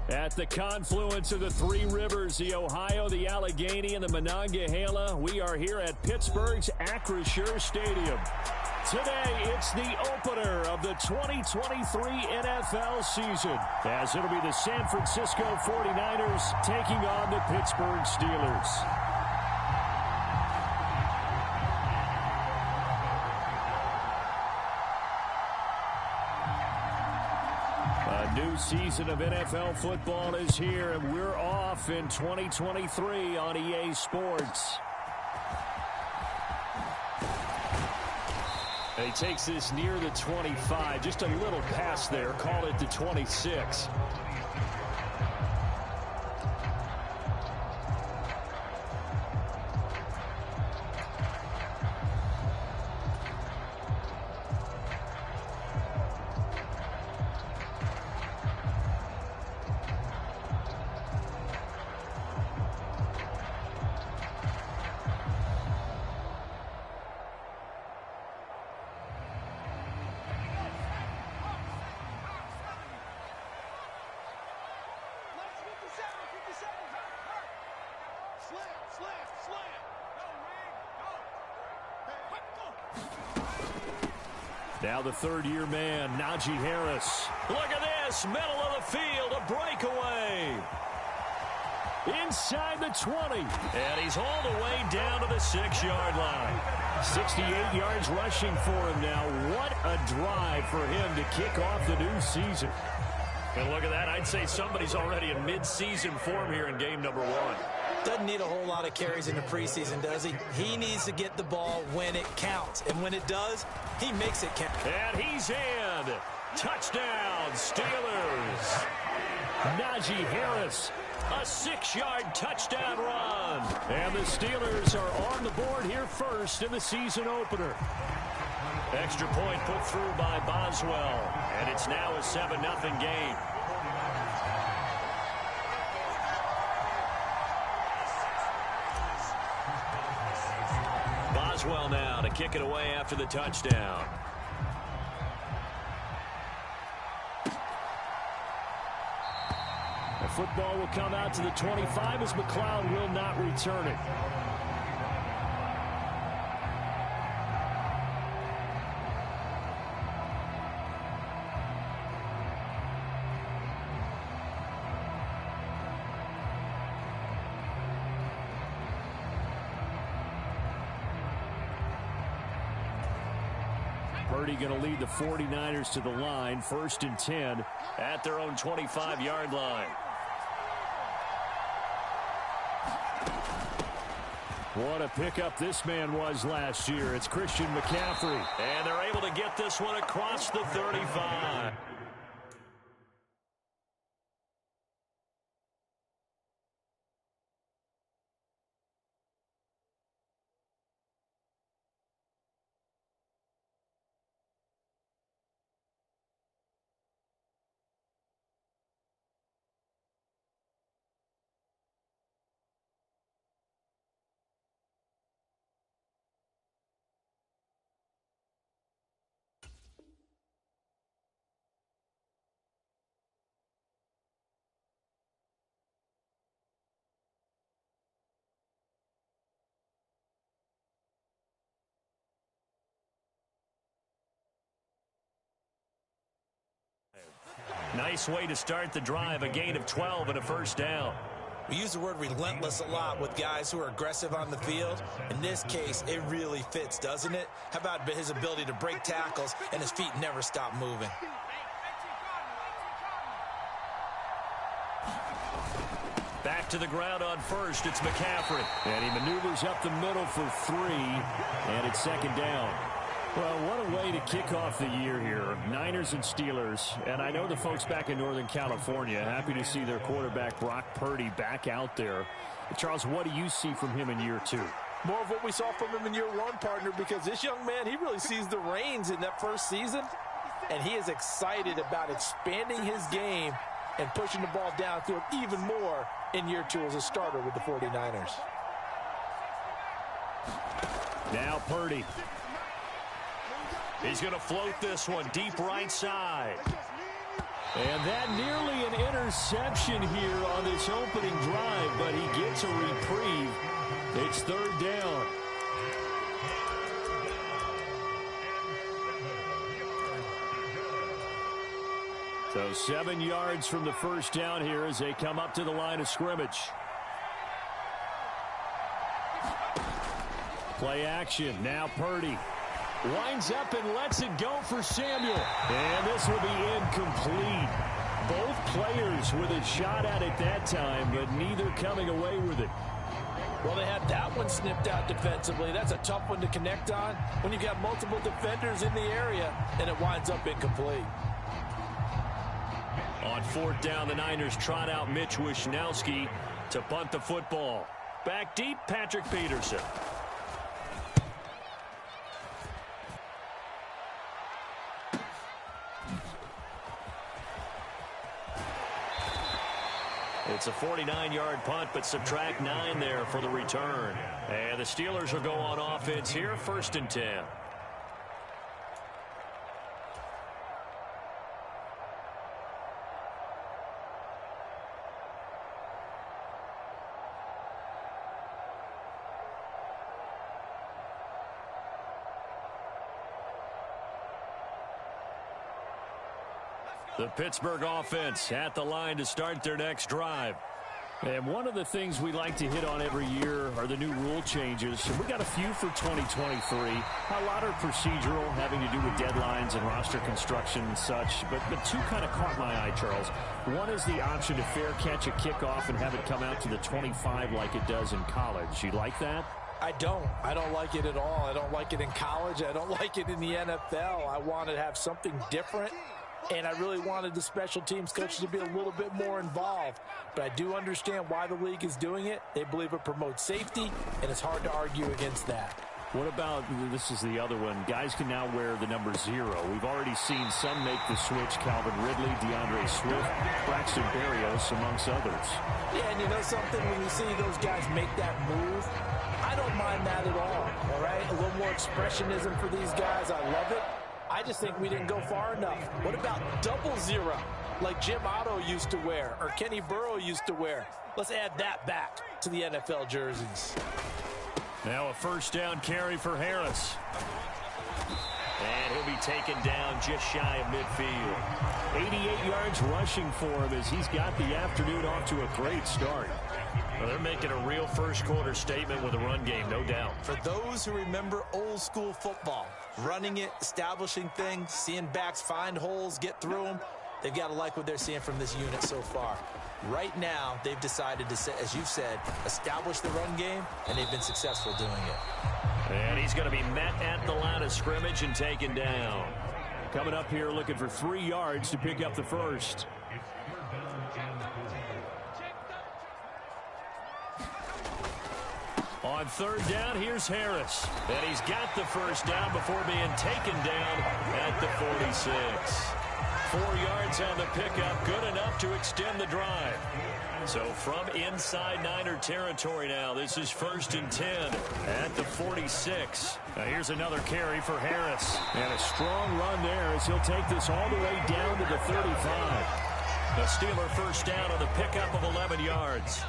At the confluence of the three rivers, the Ohio, the Allegheny, and the Monongahela, we are here at Pittsburgh's Acrisure Stadium. Today, it's the opener of the 2023 NFL season, as it'll be the San Francisco 49ers taking on the Pittsburgh Steelers. A new season of NFL football is here, and we're off in 2023 on EA Sports. He takes this near the 25, just a little pass there, call it the 26. Now the third-year man, Najee Harris. Look at this, middle of the field, a breakaway. Inside the 20. And he's all the way down to the 6-yard line. 68 yards rushing for him now. What a drive for him to kick off the new season. And look at that. I'd say somebody's already in mid-season form here in game number 1. Doesn't need a whole lot of carries in the preseason, does he? He needs to get the ball when it counts. And when it does, he makes it count. And he's in. Touchdown, Steelers. Najee Harris, a 6-yard touchdown run. And the Steelers are on the board here first in the season opener. Extra point put through by Boswell. And it's now a 7-0 game. Boswell now to kick it away after the touchdown. The football will come out to the 25 as McLeod will not return it. Purdy going to lead the 49ers to the line, 1st and 10 at their own 25-yard line. What a pickup this man was last year. It's Christian McCaffrey. And they're able to get this one across the 35. Nice way to start the drive, a gain of 12 and a first down. We use the word relentless a lot with guys who are aggressive on the field. In this case, it really fits, doesn't it? How about his ability to break tackles and his feet never stop moving? Back to the ground on first, it's McCaffrey. And he maneuvers up the middle for 3, and it's 2nd down. Well, what a way to kick off the year here. Niners and Steelers. And I know the folks back in Northern California happy to see their quarterback Brock Purdy back out there. Charles, what do you see from him in year 2? More of what we saw from him in year 1, partner, because this young man, he really sees the reins in that first season. And he is excited about expanding his game and pushing the ball downfield even more in year 2 as a starter with the 49ers. Now Purdy. He's going to float this one deep right side. And that nearly an interception here on this opening drive, but he gets a reprieve. It's third down. So 7 yards from the first down here as they come up to the line of scrimmage. Play action. Now Purdy winds up and lets it go for Samuel. And this will be incomplete. Both players with a shot at it that time, but neither coming away with it. Well, they had that one snipped out defensively. That's a tough one to connect on when you've got multiple defenders in the area, and it winds up incomplete. On fourth down, the Niners trot out Mitch Wishnowsky to punt the football. Back deep, Patrick Peterson. It's a 49-yard punt, but subtract 9 there for the return. And the Steelers will go on offense here, 1st and 10. The Pittsburgh offense at the line to start their next drive. And one of the things we like to hit on every year are the new rule changes. And we got a few for 2023. A lot are procedural, having to do with deadlines and roster construction and such. But two kind of caught my eye, Charles. One is the option to fair catch a kickoff and have it come out to the 25 like it does in college. You like that? I don't like it at all. I don't like it in college. I don't like it in the NFL. I want to have something different. And I really wanted the special teams coaches to be a little bit more involved. But I do understand why the league is doing it. They believe it promotes safety, and it's hard to argue against that. What about, this is the other one, guys can now wear the number 0. We've already seen some make the switch, Calvin Ridley, DeAndre Swift, Braxton Berrios, amongst others. Yeah, and you know something, when you see those guys make that move, I don't mind that at all right? A little more expressionism for these guys. I love it. I just think we didn't go far enough. What about 00, like Jim Otto used to wear or Kenny Burrow used to wear? Let's add that back to the NFL jerseys. Now a first down carry for Harris. And he'll be taken down just shy of midfield. 88 yards rushing for him as he's got the afternoon off to a great start. Well, they're making a real first-quarter statement with a run game, no doubt. For those who remember old-school football, running it, establishing things, seeing backs find holes, get through them, they've got to like what they're seeing from this unit so far. Right now, they've decided to, as you've said, establish the run game, and they've been successful doing it. And he's going to be met at the line of scrimmage and taken down. Coming up here looking for 3 yards to pick up the first. On third down, here's Harris. And he's got the first down before being taken down at the 46. 4 yards on the pickup, good enough to extend the drive. So from inside Niner territory now, this is 1st and 10 at the 46. Now here's another carry for Harris. And a strong run there as he'll take this all the way down to the 35. The Steeler first down on the pickup of 11 yards.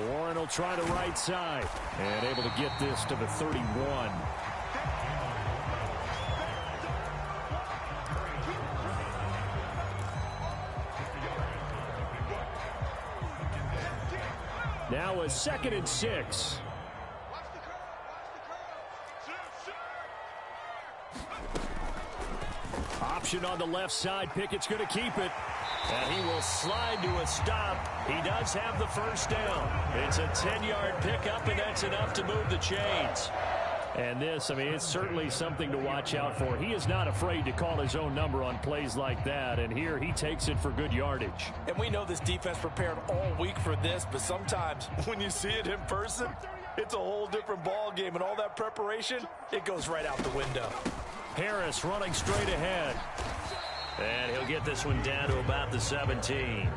Warren will try the right side and able to get this to the 31. Now a 2nd and 6. Option on the left side. Pickett's going to keep it. And he will slide to a stop. He does have the first down. It's a 10-yard pickup, and that's enough to move the chains. And this, I mean, it's certainly something to watch out for. He is not afraid to call his own number on plays like that, and here he takes it for good yardage. And we know this defense prepared all week for this, but sometimes when you see it in person, it's a whole different ball game, and all that preparation, it goes right out the window. Harris running straight ahead. And he'll get this one down to about the 17.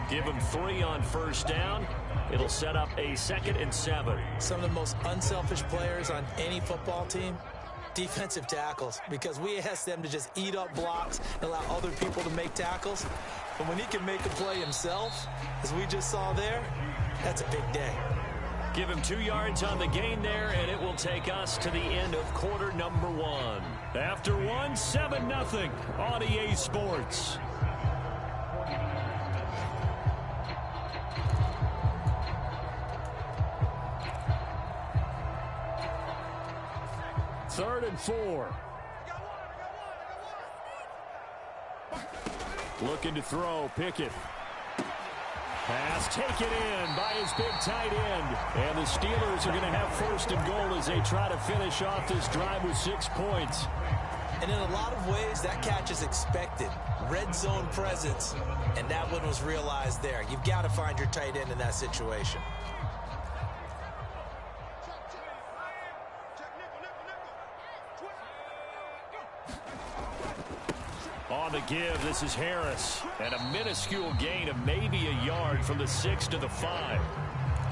Give him 3 on first down. It'll set up a 2nd and 7. Some of the most unselfish players on any football team, defensive tackles, because we ask them to just eat up blocks and allow other people to make tackles. But when he can make a play himself, as we just saw there, that's a big day. Give him 2 yards on the gain there, and it will take us to the end of quarter number 1. After 1, 7-0 on EA Sports. Third and 4. Looking to throw, Pickett. Pass taken in by his big tight end. And the Steelers are going to have 1st and goal as they try to finish off this drive with 6 points. And in a lot of ways, that catch is expected. Red zone presence, and that one was realized there. You've got to find your tight end in that situation. On the give, this is Harris. And a minuscule gain of maybe a yard from the 6 to the 5.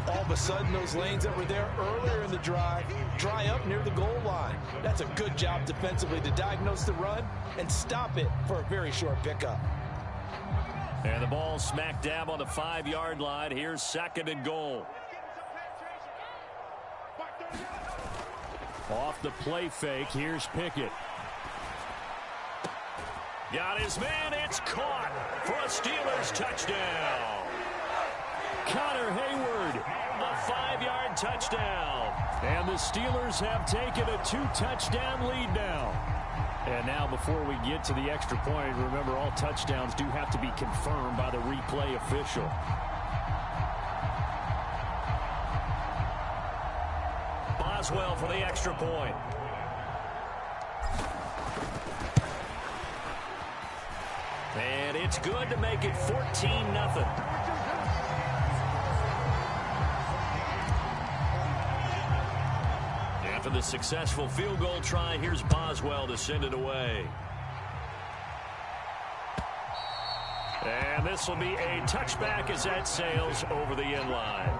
All of a sudden, those lanes that were there earlier in the drive dry up near the goal line. That's a good job defensively to diagnose the run and stop it for a very short pickup. And the ball smack dab on the 5-yard line. Here's 2nd and goal. Off the play fake, here's Pickett. Got his man, it's caught for a Steelers touchdown. Connor Hayward, a 5-yard touchdown. And the Steelers have taken a 2-touchdown lead now. And now before we get to the extra point, remember all touchdowns do have to be confirmed by the replay official. Boswell for the extra point. And it's good to make it 14-0. After the successful field goal try, here's Boswell to send it away. And this will be a touchback as that sails over the end line.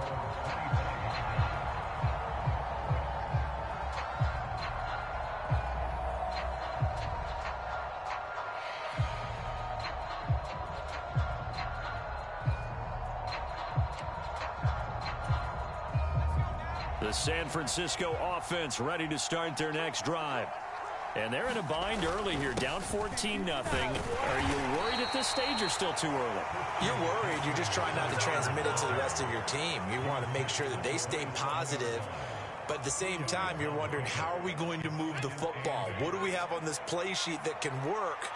The San Francisco offense ready to start their next drive. And they're in a bind early here, down 14-0. Are you worried at this stage or still too early? You're worried. You're just trying not to transmit it to the rest of your team. You want to make sure that they stay positive. But at the same time, you're wondering, how are we going to move the football? What do we have on this play sheet that can work?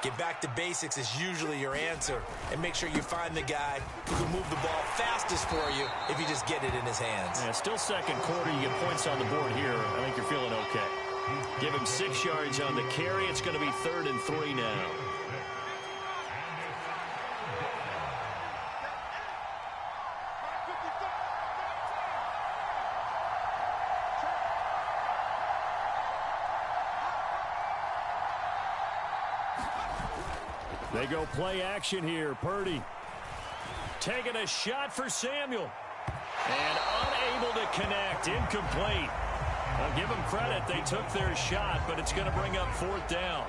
Get back to basics is usually your answer. And make sure you find the guy who can move the ball fastest for you if you just get it in his hands. Yeah, still second quarter. You get points on the board here. I think you're feeling okay. Give him 6 yards on the carry. It's going to be 3rd and 3 now. They go play action here. Purdy taking a shot for Samuel. And unable to connect. Incomplete. I'll give them credit. They took their shot, but it's going to bring up 4th down.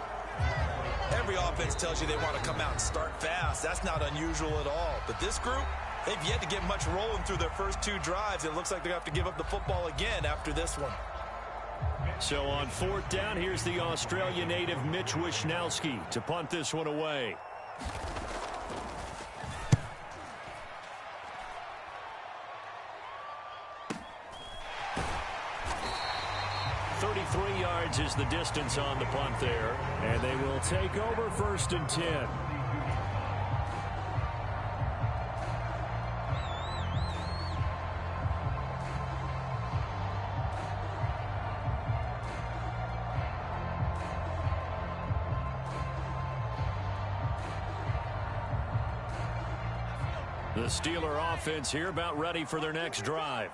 Every offense tells you they want to come out and start fast. That's not unusual at all. But this group, they've yet to get much rolling through their first 2 drives. It looks like they're going to have to give up the football again after this one. So on 4th down, here's the Australia native Mitch Wishnowsky to punt this one away. Is the distance on the punt there, and they will take over 1st and 10. The Steeler offense here about ready for their next drive.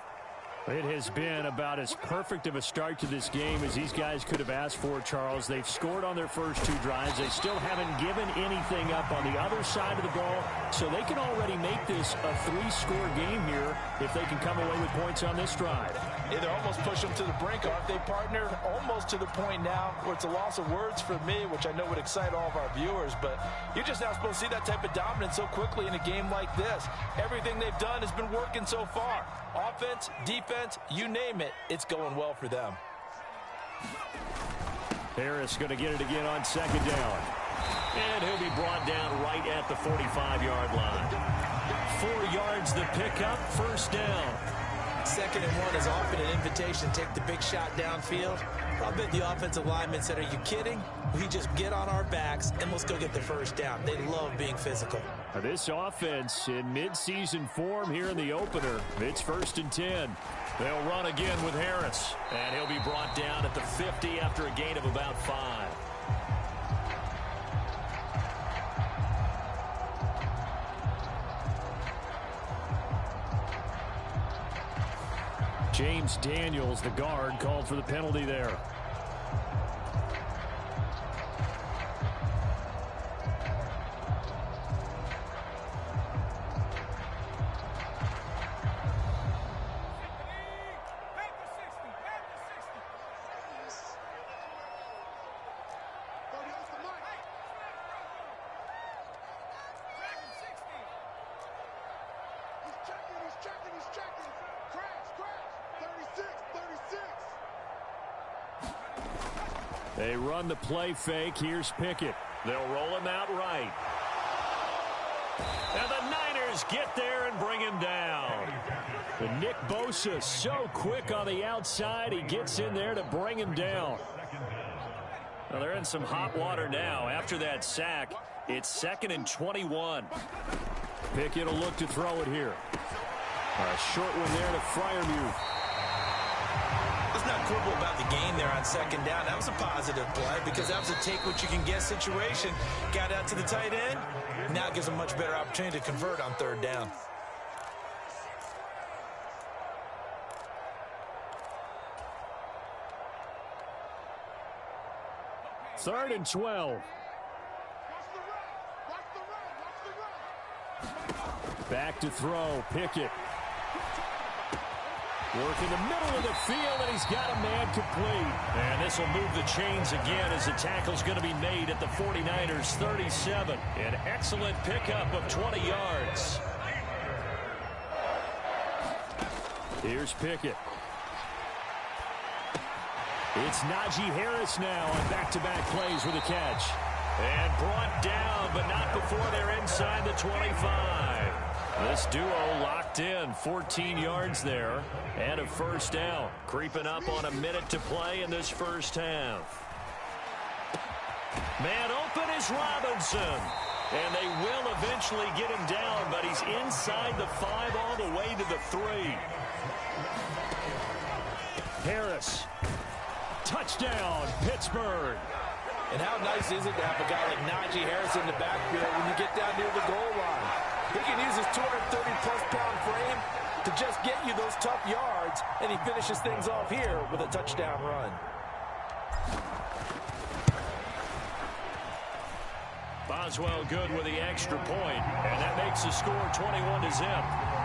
It has been about as perfect of a start to this game as these guys could have asked for, Charles. They've scored on their first 2 drives. They still haven't given anything up on the other side of the ball, so they can already make this a 3-score game here if they can come away with points on this drive. Either almost push them to the brink, or if they partner, almost to the point now where it's a loss of words for me, which I know would excite all of our viewers, but you're just not supposed to see that type of dominance so quickly in a game like this. Everything they've done has been working so far. Offense, defense, you name it, it's going well for them. Harris going to get it again on 2nd down. And he'll be brought down right at the 45-yard line. 4 yards the pickup, 1st down. 2nd and 1 is often an invitation to take the big shot downfield. I'll bet the offensive linemen said, are you kidding? We just get on our backs and let's go get the 1st down. They love being physical. This offense in midseason form here in the opener. It's 1st and 10. They'll run again with Harris. And he'll be brought down at the 50 after a gain of about 5. James Daniels, the guard, called for the penalty there. They run the play fake. Here's Pickett. They'll roll him out right. And the Niners get there and bring him down. And Nick Bosa so quick on the outside. He gets in there to bring him down. Well, they're in some hot water now. After that sack, it's 2nd and 21. Pickett will look to throw it here. A short one there to Freiermuth. Let's not quibble about the gain there on 2nd down. That was a positive play because that was a take-what-you-can-get situation. Got out to the tight end. Now gives a much better opportunity to convert on 3rd down. Third and 12. Back to throw. Pickett. Work in the middle of the field, and he's got a man complete. And this will move the chains again as the tackle's going to be made at the 49ers 37. An excellent pickup of 20 yards. Here's Pickett. It's Najee Harris now on back-to-back plays with a catch. And brought down, but not before they're inside the 25. This duo locked in, 14 yards there, and a 1st down. Creeping up on a minute to play in this 1st half. Man open is Robinson. And they will eventually get him down, but he's inside the 5 all the way to the 3. Harris. Touchdown, Pittsburgh. And how nice is it to have a guy like Najee Harris in the backfield when you get down near the goal line? He can use his 230-plus pound frame to just get you those tough yards, and he finishes things off here with a touchdown run. Boswell good with the extra point, and that makes the score 21-0.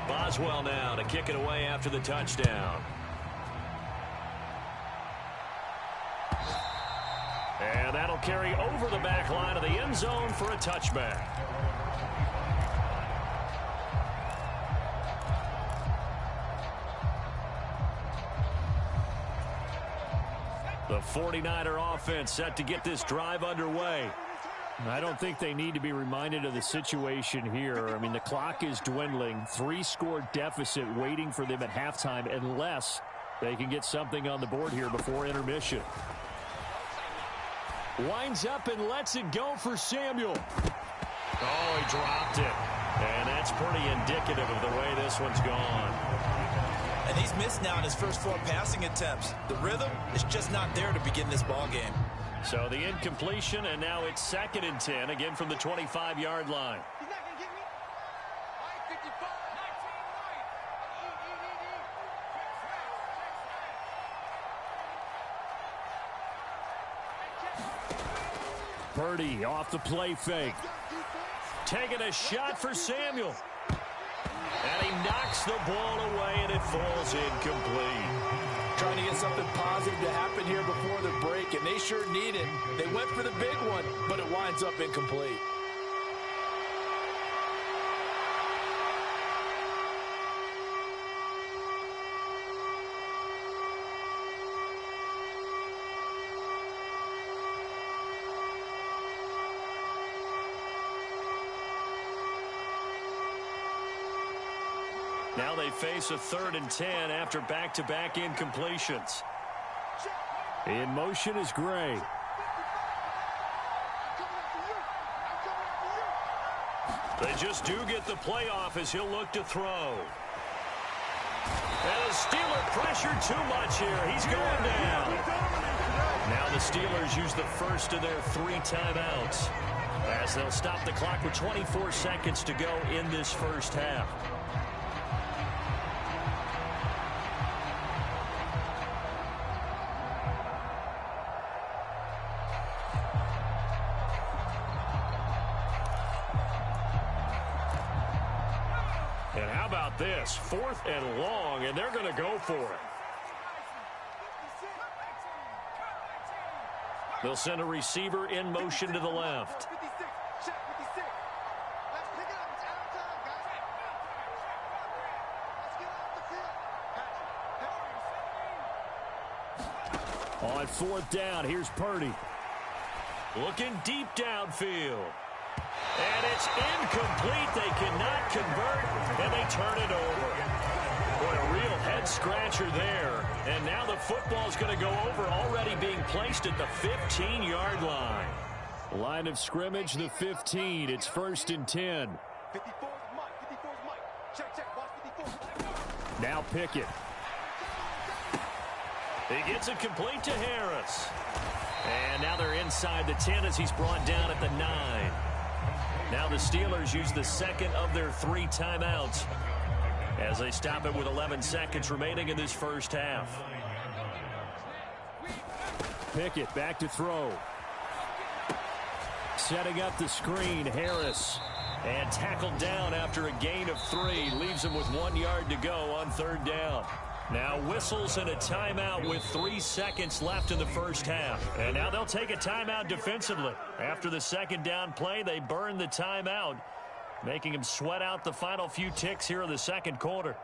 Boswell now to kick it away after the touchdown. And that'll carry over the back line of the end zone for a touchback. The 49er offense set to get this drive underway. I don't think they need to be reminded of the situation here. I mean, the clock is dwindling. 3-score deficit waiting for them at halftime unless they can get something on the board here before intermission. Winds up and lets it go for Samuel. Oh, he dropped it. And that's pretty indicative of the way this one's gone. And he's missed now in his first 4 passing attempts. The rhythm is just not there to begin this ball game. So the incompletion, and now it's 2nd and 10, again from the 25-yard line. Purdy off the play fake. Taking a shot for Samuel. And he knocks the ball away, and it falls incomplete. Trying to get something positive to happen here before the break, and they sure need it. They went for the big one, but it winds up incomplete. Now they face a 3rd and 10 after back-to-back incompletions. In motion is Gray. They just do get the playoff as he'll look to throw. And the Steeler pressured too much here. He's going down. Now the Steelers use the first of their 3 timeouts as they'll stop the clock with 24 seconds to go in this first half. And how about this? 4th and long, and they're going to go for it. They'll send a receiver in motion to the left. On 4th down, here's Purdy. Looking deep downfield. And it's incomplete. They cannot convert, and they turn it over. Boy, a real head-scratcher there. And now the football's going to go over, already being placed at the 15-yard line. Line of scrimmage, the 15. It's 1st and 10. Now Pickett. He gets it complete to Harris. And now they're inside the 10 as he's brought down at the 9. Now the Steelers use the 2nd of their 3 timeouts as they stop it with 11 seconds remaining in this first half. Pickett back to throw. Setting up the screen, Harris. And tackled down after a gain of 3. Leaves him with 1 yard to go on 3rd down. Now whistles and a timeout with 3 seconds left in the first half. And now they'll take a timeout defensively. After the 2nd down play, they burn the timeout, making them sweat out the final few ticks here in the 2nd quarter.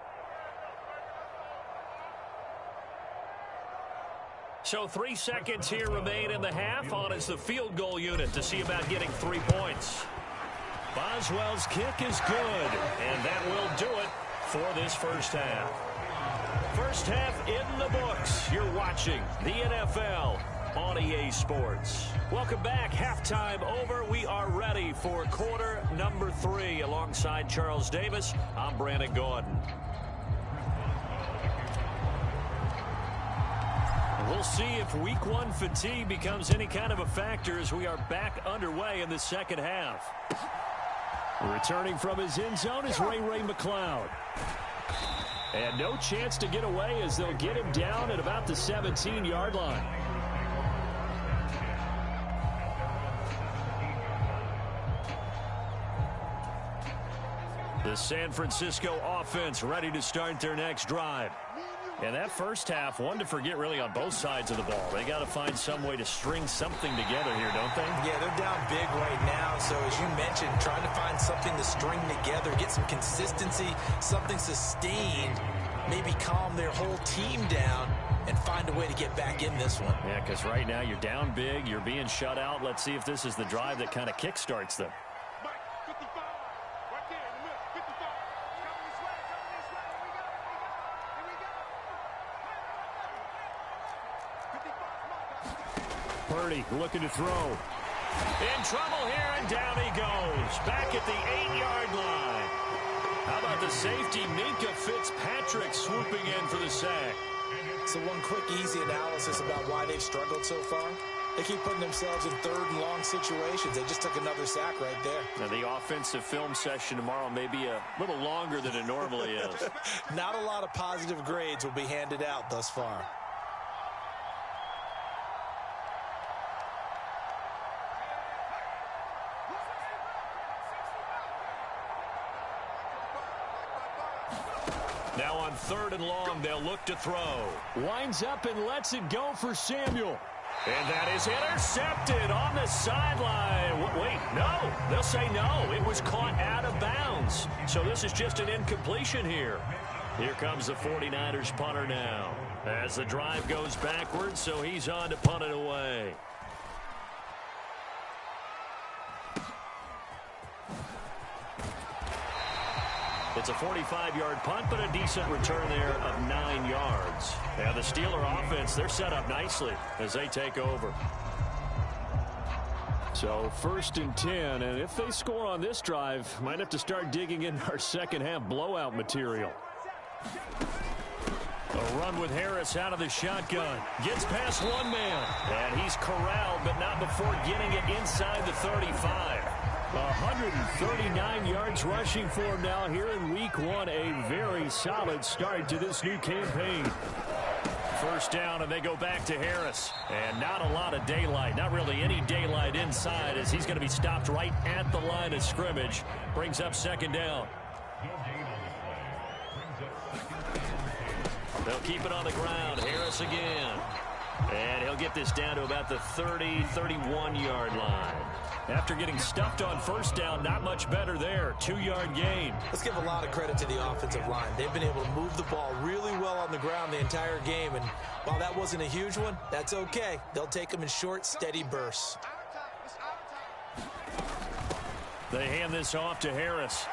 So 3 seconds here remain in the half. On is the field goal unit to see about getting 3 points. Boswell's kick is good, and that will do it for this first half. First half in the books. You're watching the NFL on EA Sports. Welcome back. Halftime over. We are ready for quarter number 3. Alongside Charles Davis, I'm Brandon Gordon. We'll see if week 1 fatigue becomes any kind of a factor as we are back underway in the second half. Returning from his end zone is Ray McCloud. And no chance to get away as they'll get him down at about the 17-yard line. The San Francisco offense ready to start their next drive. And that first half, one to forget really on both sides of the ball. They got to find some way to string something together here, don't they? Yeah, they're down big right now. So as you mentioned, trying to find something to string together, get some consistency, something sustained, maybe calm their whole team down and find a way to get back in this one. Yeah, because right now you're down big, you're being shut out. Let's see if this is the drive that kind of kickstarts them. Purdy looking to throw. In trouble here, and down he goes. Back at the 8-yard line. How about the safety, Minkah Fitzpatrick, swooping in for the sack. So one quick, easy analysis about why they've struggled so far. They keep putting themselves in third and long situations. They just took another sack right there. Now, the offensive film session tomorrow may be a little longer than it normally is. Not a lot of positive grades will be handed out thus far. Now on 3rd and long, they'll look to throw. Winds up and lets it go for Samuel. And that is intercepted on the sideline. Wait, no. They'll say no. It was caught out of bounds. So this is just an incompletion here. Here comes the 49ers punter now. As the drive goes backwards, so he's on to punt it away. It's a 45-yard punt, but a decent return there of 9 yards. Now the Steeler offense, they're set up nicely as they take over. So 1st and 10, and if they score on this drive, might have to start digging in our second-half blowout material. A run with Harris out of the shotgun. Gets past one man, and he's corralled, but not before getting it inside the 35. 139 yards rushing for him now here in week 1. A very solid start to this new campaign. First down, and they go back to Harris. And not a lot of daylight, not really any daylight inside, as he's going to be stopped right at the line of scrimmage. Brings up 2nd down. They'll keep it on the ground. Harris again. And he'll get this down to about the 30, 31-yard line. After getting stuffed on 1st down, not much better there. 2-yard gain. Let's give a lot of credit to the offensive line. They've been able to move the ball really well on the ground the entire game. And while that wasn't a huge one, that's okay. They'll take them in short, steady bursts. They hand this off to Harris.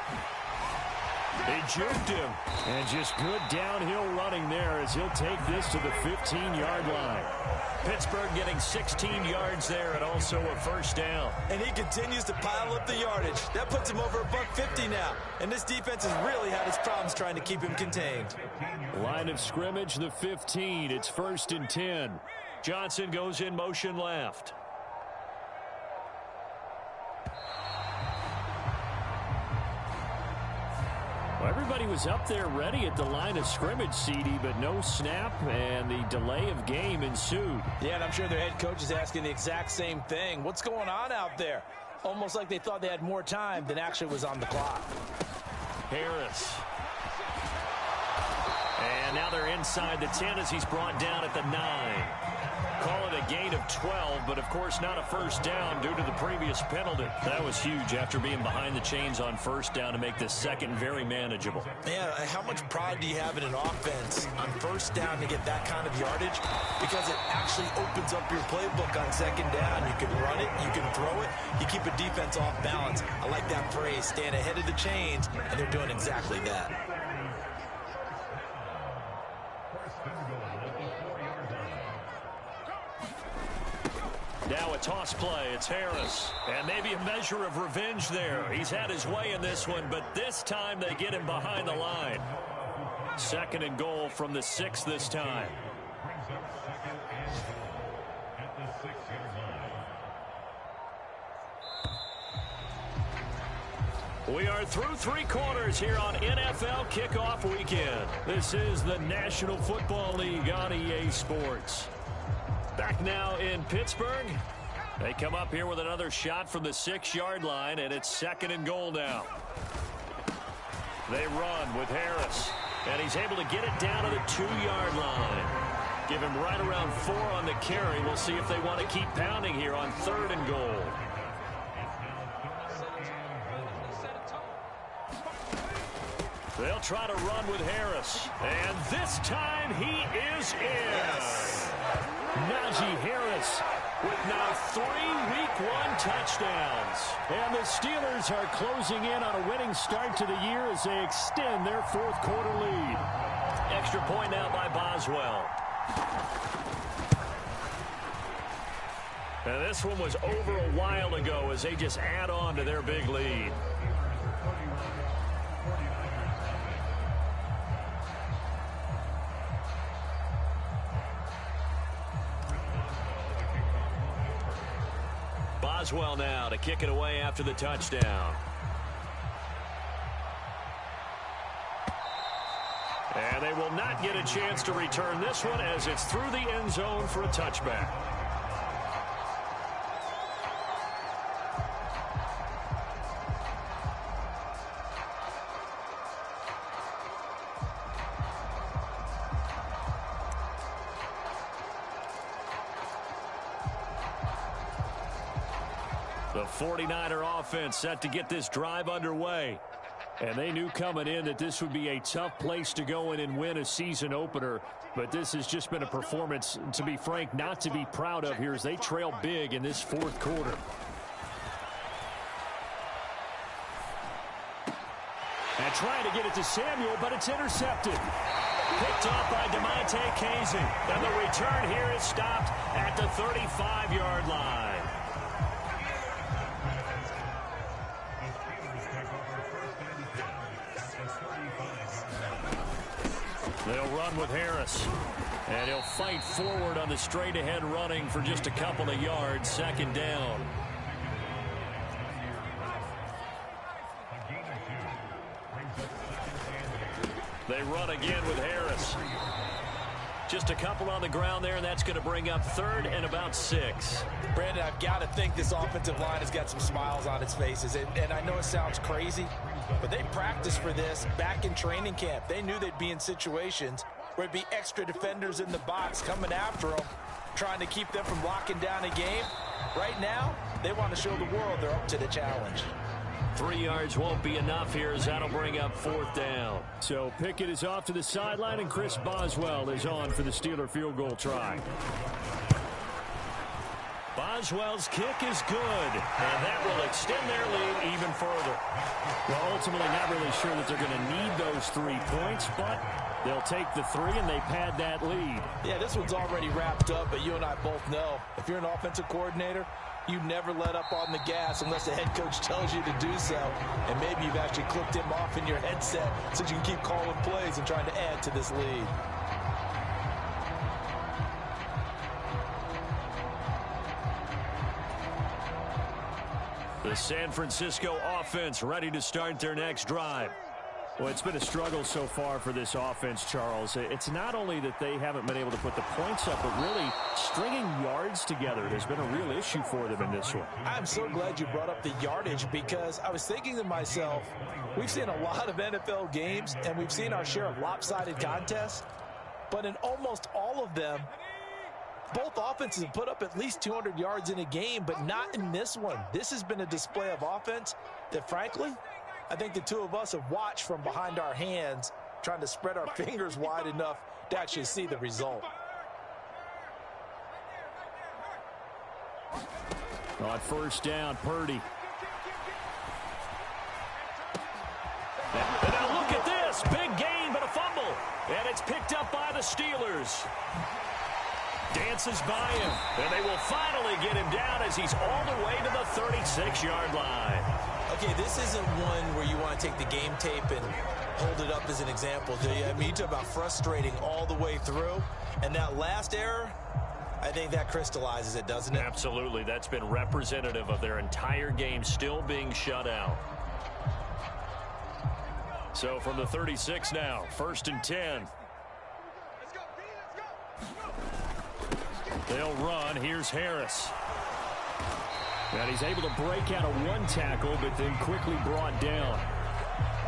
They juked him. And just good downhill running there as he'll take this to the 15-yard line. Pittsburgh getting 16 yards there and also a 1st down. And he continues to pile up the yardage. That puts him over $150 now. And this defense has really had its problems trying to keep him contained. Line of scrimmage, the 15. It's 1st and 10. Johnson goes in motion left. Well, everybody was up there ready at the line of scrimmage, CD, but no snap, and the delay of game ensued. Yeah, and I'm sure their head coach is asking the exact same thing. What's going on out there? Almost like they thought they had more time than actually was on the clock. Harris. And now they're inside the 10 as he's brought down at the 9. Call it a gain of 12, but of course not a 1st down due to the previous penalty. That was huge after being behind the chains on 1st down to make this 2nd very manageable. Man, how much pride do you have in an offense on 1st down to get that kind of yardage? Because it actually opens up your playbook on 2nd down. You can run it, you can throw it, you keep a defense off balance. I like that phrase, stand ahead of the chains, and they're doing exactly that. Now a toss play. It's Harris. And maybe a measure of revenge there. He's had his way in this one, but this time they get him behind the line. 2nd and goal from the 6 this time. We are through 3 quarters here on NFL Kickoff Weekend. This is the National Football League on EA Sports. Back now in Pittsburgh. They come up here with another shot from the 6-yard line, and it's 2nd and goal now. They run with Harris, and he's able to get it down to the 2-yard line. Give him right around 4 on the carry. We'll see if they want to keep pounding here on 3rd and goal. They'll try to run with Harris, and this time he is in. Yes. Najee Harris with now 3 Week 1 touchdowns. And the Steelers are closing in on a winning start to the year as they extend their 4th quarter lead. Extra point now by Boswell. And this one was over a while ago as they just add on to their big lead. Boswell now to kick it away after the touchdown. And they will not get a chance to return this one as it's through the end zone for a touchback. The 49er offense set to get this drive underway. And they knew coming in that this would be a tough place to go in and win a season opener. But this has just been a performance, to be frank, not to be proud of here as they trail big in this fourth quarter. And trying to get it to Samuel, but it's intercepted. Picked off by DeMonte Casey. And the return here is stopped at the 35-yard line. They'll run with Harris. And he'll fight forward on the straight-ahead running for just a couple of yards. Second down. They run again with Harris. Just a couple on the ground there, and that's going to bring up third and about 6. Brandon, I've got to think this offensive line has got some smiles on its faces. And I know it sounds crazy, but they practiced for this back in training camp. They knew they'd be in situations where it'd be extra defenders in the box coming after them, trying to keep them from locking down a game. Right now, they want to show the world they're up to the challenge. 3 yards won't be enough here as that'll bring up fourth down. So Pickett is off to the sideline, and Chris Boswell is on for the Steeler field goal try. Boswell's kick is good, and that will extend their lead even further. Well, ultimately not really sure that they're going to need those 3 points, but they'll take the 3 and they pad that lead. Yeah, this one's already wrapped up, but you and I both know if you're an offensive coordinator, you never let up on the gas unless the head coach tells you to do so. And maybe you've actually clicked him off in your headset so you can keep calling plays and trying to add to this lead. The San Francisco offense ready to start their next drive. Well, it's been a struggle so far for this offense, Charles. It's not only that they haven't been able to put the points up, but really stringing yards together has been a real issue for them in this one. I'm so glad you brought up the yardage because I was thinking to myself, we've seen a lot of NFL games and we've seen our share of lopsided contests, but in almost all of them, both offenses have put up at least 200 yards in a game, but not in this one. This has been a display of offense that, frankly, I think the two of us have watched from behind our hands, trying to spread our fingers wide enough to actually see the result. On first down, Purdy. And now look at this. Big gain, but a fumble. And it's picked up by the Steelers. Dances by him. And they will finally get him down as he's all the way to the 36-yard line. Okay, this isn't one where you want to take the game tape and hold it up as an example, do you? I mean, you talk about frustrating all the way through. And that last error, I think that crystallizes it, doesn't it? Absolutely. That's been representative of their entire game still being shut out. So from the 36 now, 1st and 10. They'll run. Here's Harris. And he's able to break out of one tackle, but then quickly brought down.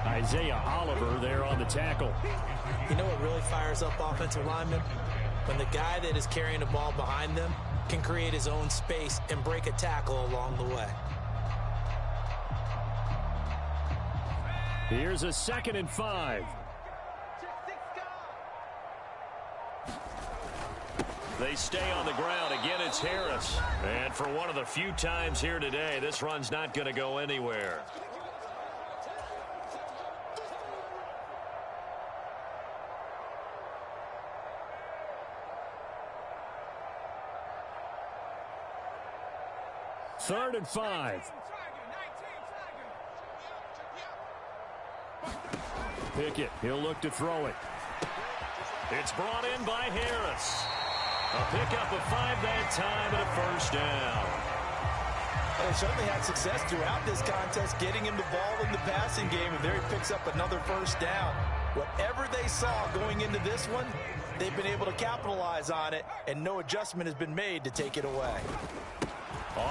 Isaiah Oliver there on the tackle. You know what really fires up offensive linemen? When the guy that is carrying the ball behind them can create his own space and break a tackle along the way. Here's a 2nd and 5. They stay on the ground. Again, it's Harris. And for one of the few times here today, this run's not going to go anywhere. Third and 5. Pickett, he'll look to throw it. It's brought in by Harris. A pickup of 5 that time and a first down. They've certainly had success throughout this contest, getting him the ball in the passing game, and there he picks up another first down. Whatever they saw going into this one, they've been able to capitalize on it, and no adjustment has been made to take it away.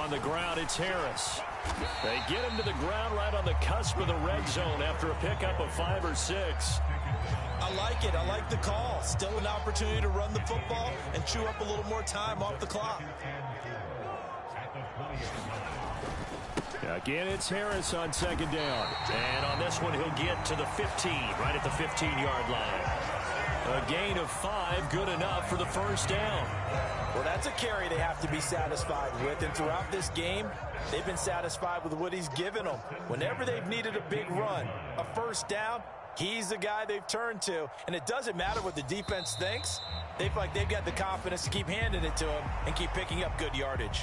On the ground, it's Harris. They get him to the ground right on the cusp of the red zone after a pickup of 5 or 6. I like it. I like the call. Still an opportunity to run the football and chew up a little more time off the clock. Again, it's Harris on second down. And on this one, he'll get to the 15, right at the 15-yard line. A gain of 5, good enough for the first down. Well, that's a carry they have to be satisfied with. And throughout this game, they've been satisfied with what he's given them. Whenever they've needed a big run, a first down, he's the guy they've turned to. And it doesn't matter what the defense thinks. They feel like they've got the confidence to keep handing it to him and keep picking up good yardage.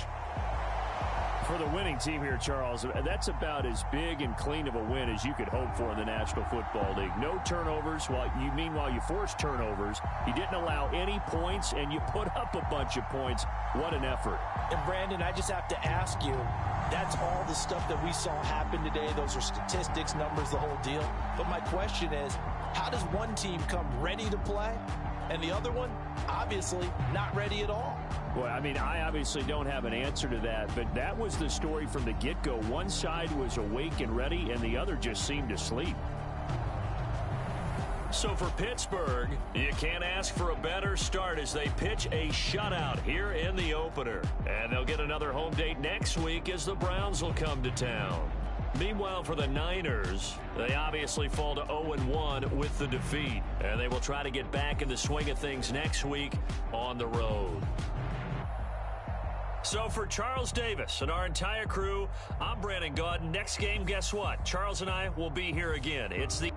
For the winning team here, Charles, that's about as big and clean of a win as you could hope for in the National Football League. No turnovers. Meanwhile, you forced turnovers. You didn't allow any points, and you put up a bunch of points. What an effort. And, Brandon, I just have to ask you, that's all the stuff that we saw happen today. Those are statistics, numbers, the whole deal. But my question is, how does one team come ready to play, and the other one, obviously, not ready at all? Well, I mean, I obviously don't have an answer to that, but that was the story from the get-go. One side was awake and ready, and the other just seemed asleep. So for Pittsburgh, you can't ask for a better start as they pitch a shutout here in the opener. And they'll get another home date next week as the Browns will come to town. Meanwhile, for the Niners, they obviously fall to 0-1 with the defeat. And they will try to get back in the swing of things next week on the road. So for Charles Davis and our entire crew, I'm Brandon Gaudin. Next game, guess what? Charles and I will be here again. It's the